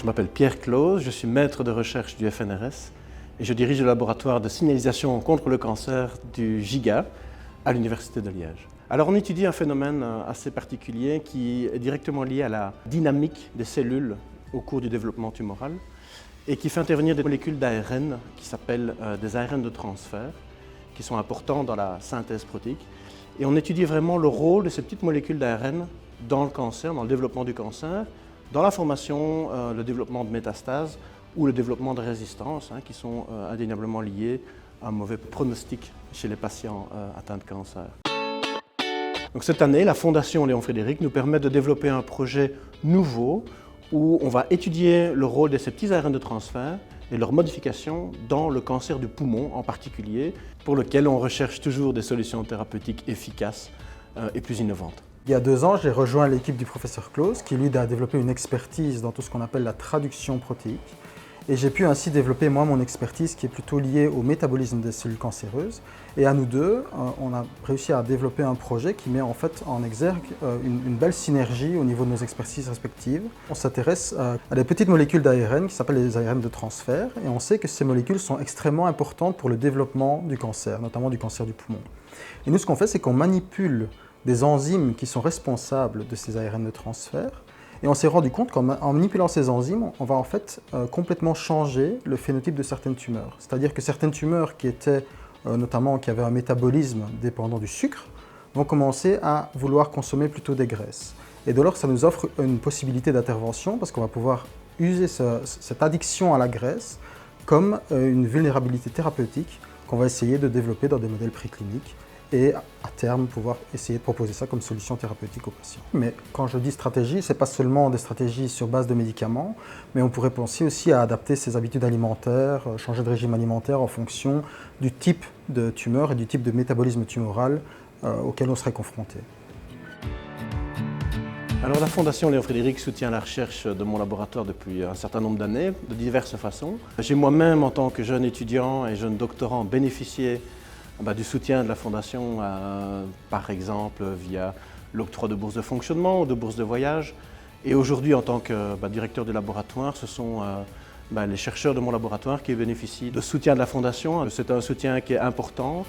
Je m'appelle Pierre Claus, je suis maître de recherche du FNRS et je dirige le laboratoire de signalisation contre le cancer du GIGA à l'Université de Liège. Alors on étudie un phénomène assez particulier qui est directement lié à la dynamique des cellules au cours du développement tumoral et qui fait intervenir des molécules d'ARN qui s'appellent des ARN de transfert, qui sont importants dans la synthèse protéique. Et on étudie vraiment le rôle de ces petites molécules d'ARN dans le cancer, dans le développement du cancer, dans la formation, le développement de métastases ou le développement de résistance, qui sont indéniablement liés à un mauvais pronostic chez les patients atteints de cancer. Donc cette année, la Fondation Léon Frédéric nous permet de développer un projet nouveau où on va étudier le rôle de ces petits ARN de transfert et leur modification dans le cancer du poumon en particulier, pour lequel on recherche toujours des solutions thérapeutiques efficaces et plus innovantes. Il y a 2 ans, j'ai rejoint l'équipe du professeur Claus qui lui a développé une expertise dans tout ce qu'on appelle la traduction protéique. Et j'ai pu ainsi développer moi mon expertise qui est plutôt liée au métabolisme des cellules cancéreuses. Et à nous deux, on a réussi à développer un projet qui met en fait en exergue une belle synergie au niveau de nos expertises respectives. On s'intéresse à des petites molécules d'ARN qui s'appellent les ARN de transfert et on sait que ces molécules sont extrêmement importantes pour le développement du cancer, notamment du cancer du poumon. Et nous, ce qu'on fait, c'est qu'on manipule des enzymes qui sont responsables de ces ARN de transfert. Et on s'est rendu compte qu'en manipulant ces enzymes, on va en fait complètement changer le phénotype de certaines tumeurs. C'est-à-dire que certaines tumeurs qui étaient notamment qui avaient un métabolisme dépendant du sucre vont commencer à vouloir consommer plutôt des graisses. Et de lors, ça nous offre une possibilité d'intervention parce qu'on va pouvoir user cette addiction à la graisse comme une vulnérabilité thérapeutique qu'on va essayer de développer dans des modèles précliniques et à terme pouvoir essayer de proposer ça comme solution thérapeutique aux patients. Mais quand je dis stratégie, ce n'est pas seulement des stratégies sur base de médicaments, mais on pourrait penser aussi à adapter ses habitudes alimentaires, changer de régime alimentaire en fonction du type de tumeur et du type de métabolisme tumoral auquel on serait confronté. Alors la Fondation Léon Frédéric soutient la recherche de mon laboratoire depuis un certain nombre d'années, de diverses façons. J'ai moi-même, en tant que jeune étudiant et jeune doctorant, bénéficié du soutien de la Fondation, par exemple via l'octroi de bourses de fonctionnement ou de bourses de voyage. Et aujourd'hui, en tant que directeur du laboratoire, ce sont les chercheurs de mon laboratoire qui bénéficient de soutien de la Fondation. C'est un soutien qui est important.